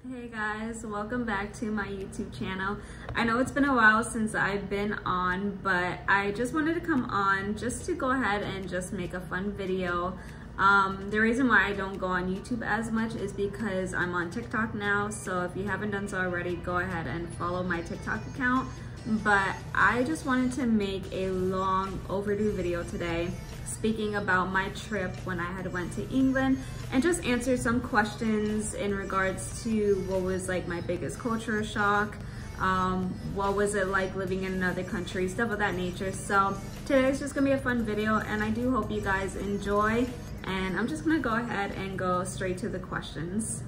Hey guys, welcome back to my YouTube channel. I know it's been a while since I've been on, but I just wanted to come on just to go ahead and just make a fun video. The reason why I don't go on YouTube as much is because I'm on TikTok now, so if you haven't done so already, go ahead and follow my TikTok account. But I just wanted to make a long overdue video today speaking about my trip when I had went to England and just answer some questions in regards to what was like my biggest culture shock, what was it like living in another country, stuff of that nature. So today's just gonna be a fun video and I do hope you guys enjoy, and I'm just gonna go ahead and go straight to the questions.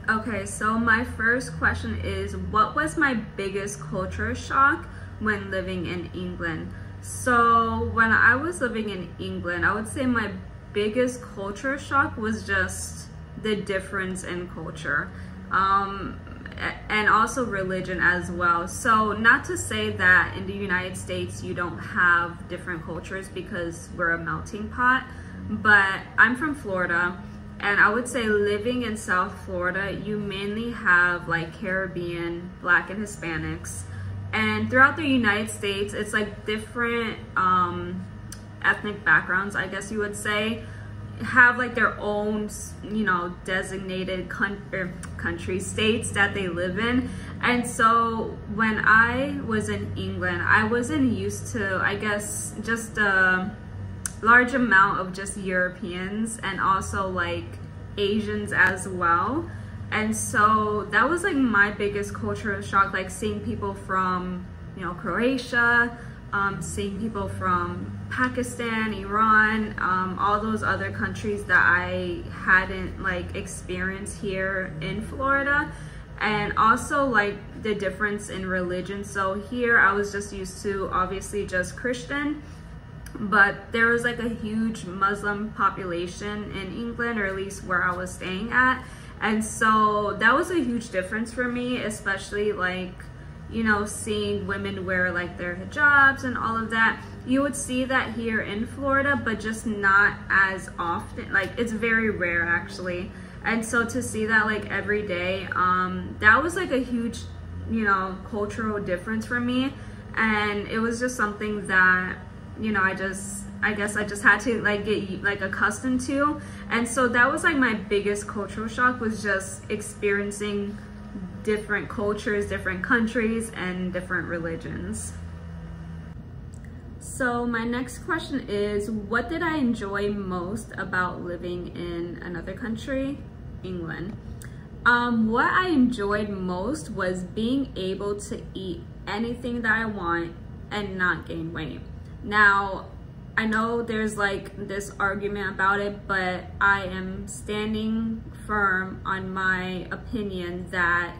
Okay, so my first question is, what was my biggest culture shock when living in England? So when I was living in England, I would say my biggest culture shock was just the difference in culture, and also religion as well. So not to say that in the United States you don't have different cultures, because we're a melting pot, but I'm from Florida, and I would say living in South Florida, you mainly have like Caribbean, Black and Hispanics. And throughout the United States, it's like different ethnic backgrounds, I guess you would say, have like their own, you know, designated country, states that they live in. And so when I was in England, I wasn't used to, I guess, just a large amount of just Europeans and also like Asians as well. And so that was like my biggest cultural shock, like seeing people from, you know, Croatia, seeing people from Pakistan, Iran, all those other countries that I hadn't like experienced here in Florida. And also like the difference in religion. So here I was just used to obviously just Christian, but there was like a huge Muslim population in England, or at least where I was staying at. And so that was a huge difference for me, especially like, you know, seeing women wear like their hijabs and all of that. You would see that here in Florida, but just not as often. Like, it's very rare actually. And so to see that like every day, that was like a huge, you know, cultural difference for me. And it was just something that, you know, I guess I just had to like get like accustomed to. And so that was like my biggest cultural shock, was just experiencing different cultures, different countries, and different religions. So my next question is, what did I enjoy most about living in another country, England? What I enjoyed most was being able to eat anything that I want and not gain weight. Now, I know there's like this argument about it, but I am standing firm on my opinion that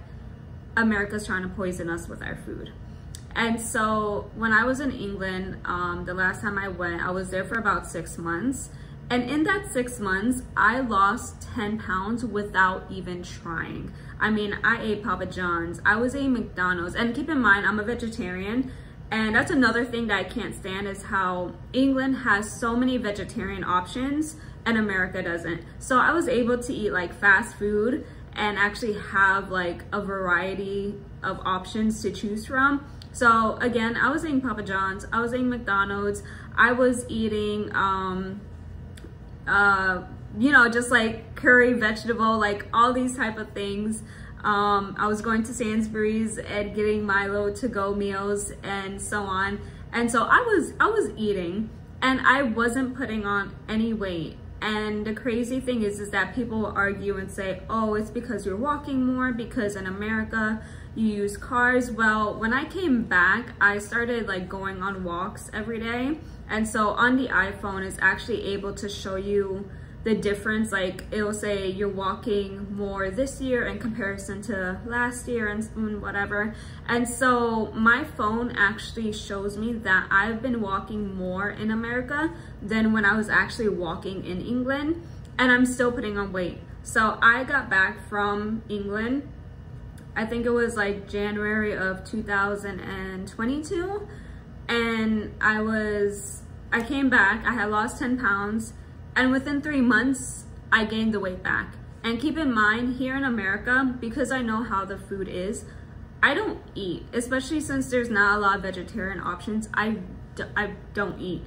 America's trying to poison us with our food. And so when I was in England, the last time I went, I was there for about 6 months. And in that 6 months, I lost 10 pounds without even trying. I mean, I ate Papa John's, I was eating McDonald's, and keep in mind, I'm a vegetarian. And that's another thing that I can't stand, is how England has so many vegetarian options and America doesn't. So I was able to eat like fast food and actually have like a variety of options to choose from. So again, I was eating Papa John's, I was eating McDonald's, I was eating, you know, just like curry, vegetable, like all these type of things. I was going to Sainsbury's and getting my little to-go meals and so on. And so I was eating, and I wasn't putting on any weight. And the crazy thing is that people will argue and say, oh, it's because you're walking more, because in America you use cars. Well, when I came back, I started like going on walks every day. And so on the iPhone, it's actually able to show you the difference. Like, it'll say you're walking more this year in comparison to last year and whatever. And so my phone actually shows me that I've been walking more in America than when I was actually walking in England, and I'm still putting on weight. So I got back from England, I think it was like January of 2022, and I came back, I had lost 10 pounds, and within 3 months, I gained the weight back. And keep in mind, here in America, because I know how the food is, I don't eat, especially since there's not a lot of vegetarian options. I don't eat.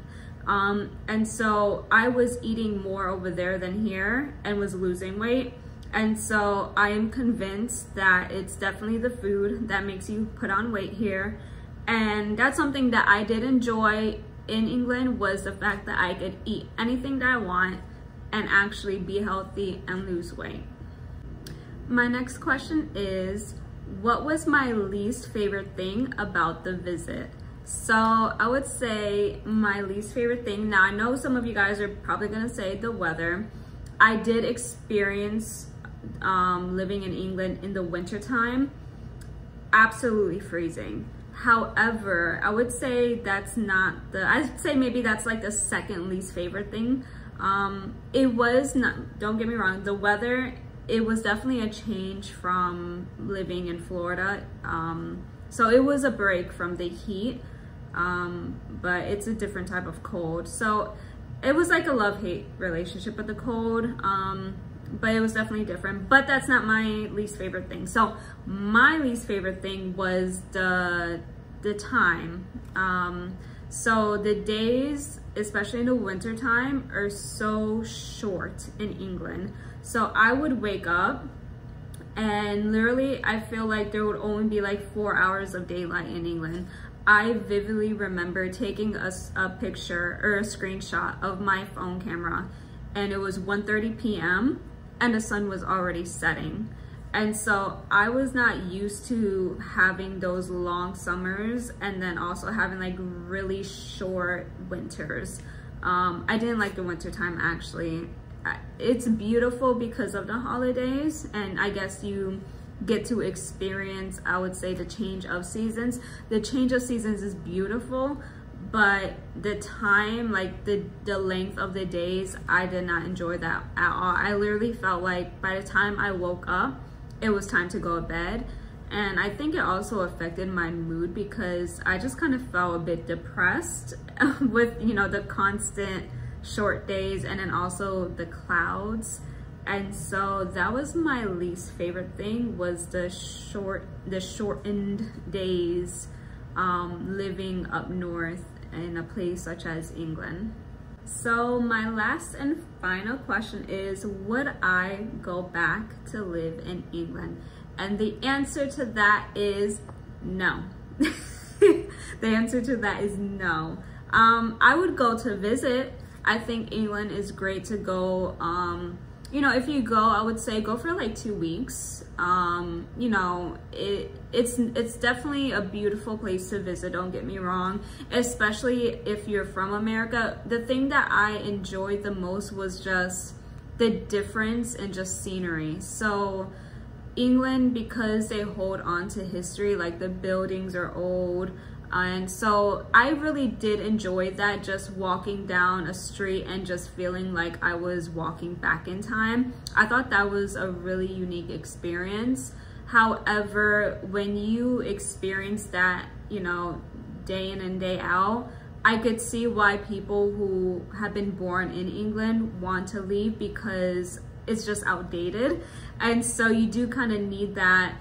And so I was eating more over there than here and was losing weight. And so I am convinced that it's definitely the food that makes you put on weight here. And that's something that I did enjoy in England, was the fact that I could eat anything that I want and actually be healthy and lose weight. My next question is, what was my least favorite thing about the visit? So I would say my least favorite thing, now I know some of you guys are probably gonna say the weather. I did experience living in England in the winter time, absolutely freezing. However, I would say that's not I'd say maybe that's like the second least favorite thing. It was not, don't get me wrong, the weather, it was definitely a change from living in Florida. So it was a break from the heat, but it's a different type of cold. So it was like a love-hate relationship with the cold, but it was definitely different. But that's not my least favorite thing. So my least favorite thing was the time. So the days, especially in the winter time, are so short in England. So I would wake up and literally I feel like there would only be like 4 hours of daylight in England. I vividly remember taking a picture or a screenshot of my phone camera, and it was 1:30 p.m. and the sun was already setting. And so I was not used to having those long summers and then also having like really short winters. I didn't like the winter time actually. It's beautiful because of the holidays, and I guess you get to experience, I would say, the change of seasons. The change of seasons is beautiful, but the time, like the length of the days, I did not enjoy that at all. I literally felt like by the time I woke up, it was time to go to bed. And I think it also affected my mood because I just kind of felt a bit depressed with, you know, the constant short days and then also the clouds. And so that was my least favorite thing, was the shortened days living up north in a place such as England. So my last and final question is, would I go back to live in England? And the answer to that is no. The answer to that is no. I would go to visit. I think England is great to go. You know, if you go, I would say go for like 2 weeks. You know, it's definitely a beautiful place to visit, don't get me wrong, especially if you're from America. The thing that I enjoyed the most was just the difference in just scenery. So England, because they hold on to history, like the buildings are old, and so I really did enjoy that, just walking down a street and just feeling like I was walking back in time. I thought that was a really unique experience. However, when you experience that, you know, day in and day out, I could see why people who have been born in England want to leave, because it's just outdated. And so you do kind of need that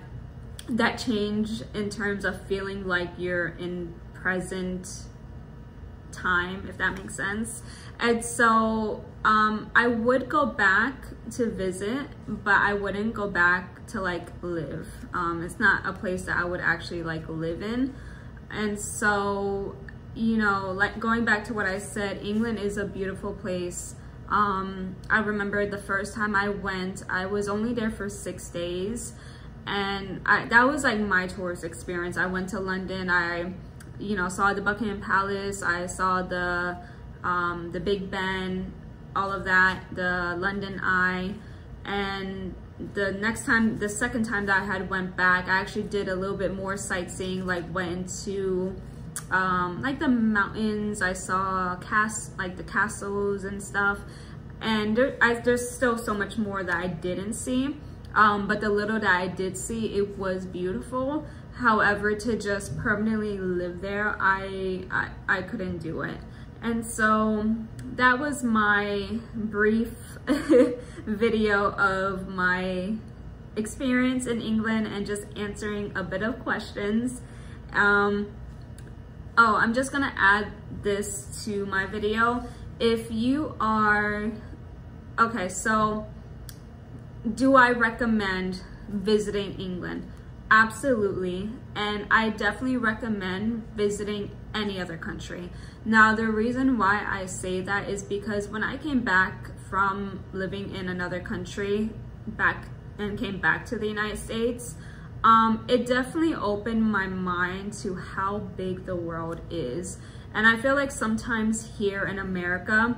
change in terms of feeling like you're in present time, if that makes sense. And so I would go back to visit, but I wouldn't go back to like live. It's not a place that I would actually like live in. And so, you know, like going back to what I said, England is a beautiful place. I remember the first time I went, I was only there for 6 days, and that was like my tourist experience. I went to London, I, you know, saw the Buckingham Palace, I saw the Big Ben, all of that, the London Eye. And the second time that I had went back, I actually did a little bit more sightseeing, like went into like the mountains. I saw the castles and stuff, and there's still so much more that I didn't see, but the little that I did see, it was beautiful. However, to just permanently live there, I couldn't do it. And so that was my brief video of my experience in England and just answering a bit of questions. Oh, I'm just gonna add this to my video. If you are, okay, so do I recommend visiting England? Absolutely. And I definitely recommend visiting any other country. Now, the reason why I say that is because when I came back from living in another country and came back to the United States, it definitely opened my mind to how big the world is. And I feel like sometimes here in America,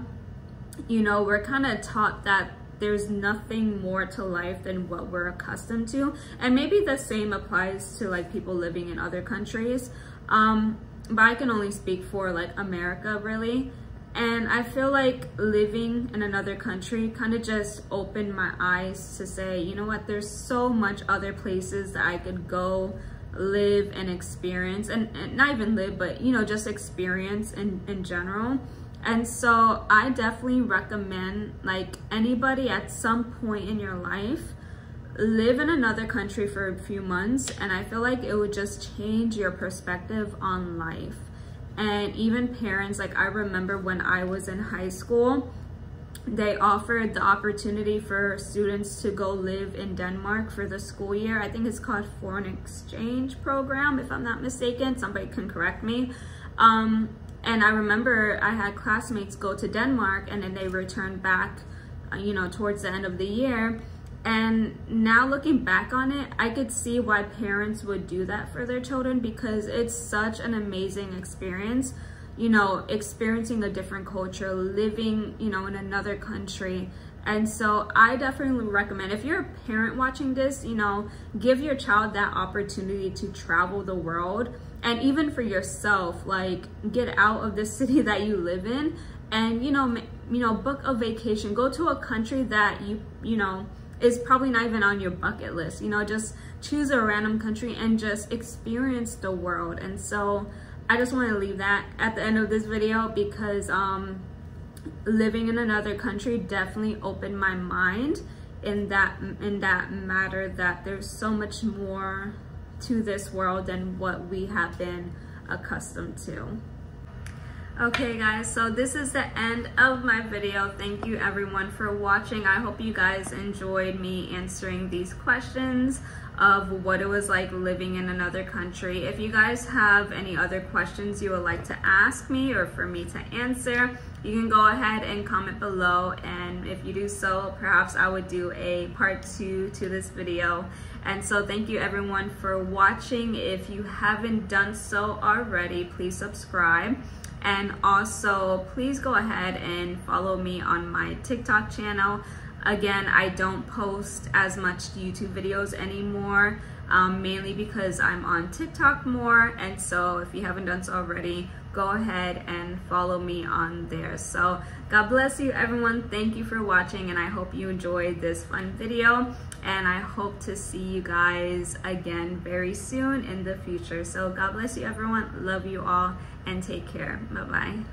you know, we're kind of taught that there's nothing more to life than what we're accustomed to. And maybe the same applies to like people living in other countries. But I can only speak for like America really. And I feel like living in another country kind of just opened my eyes to say, you know what, there's so much other places that I could go live and experience, and not even live, but you know, just experience in general. And so I definitely recommend, like, anybody at some point in your life, live in another country for a few months, and I feel like it would just change your perspective on life. And even parents, like I remember when I was in high school, they offered the opportunity for students to go live in Denmark for the school year. I think it's called foreign exchange program, if I'm not mistaken. Somebody can correct me. And I remember I had classmates go to Denmark and then they returned back, you know, towards the end of the year. And now looking back on it, I could see why parents would do that for their children, because it's such an amazing experience, you know, experiencing a different culture, living, you know, in another country. And so I definitely recommend, if you're a parent watching this, you know, give your child that opportunity to travel the world. And even for yourself, like, get out of the city that you live in and, you know, book a vacation, go to a country that you know, is probably not even on your bucket list. You know, just choose a random country and just experience the world. And so I just want to leave that at the end of this video, because living in another country definitely opened my mind in that matter, that there's so much more to this world than what we have been accustomed to. Okay guys, so this is the end of my video. Thank you everyone for watching. I hope you guys enjoyed me answering these questions of what it was like living in another country. If you guys have any other questions you would like to ask me or for me to answer, you can go ahead and comment below, and if you do so, perhaps I would do a part 2 to this video. And so thank you everyone for watching. If you haven't done so already, please subscribe. And also, please go ahead and follow me on my TikTok channel. Again, I don't post as much YouTube videos anymore, mainly because I'm on TikTok more. And so if you haven't done so already, go ahead and follow me on there. So God bless you everyone. Thank you for watching, and I hope you enjoyed this fun video. And I hope to see you guys again very soon in the future. So God bless you everyone. Love you all and take care. Bye-bye.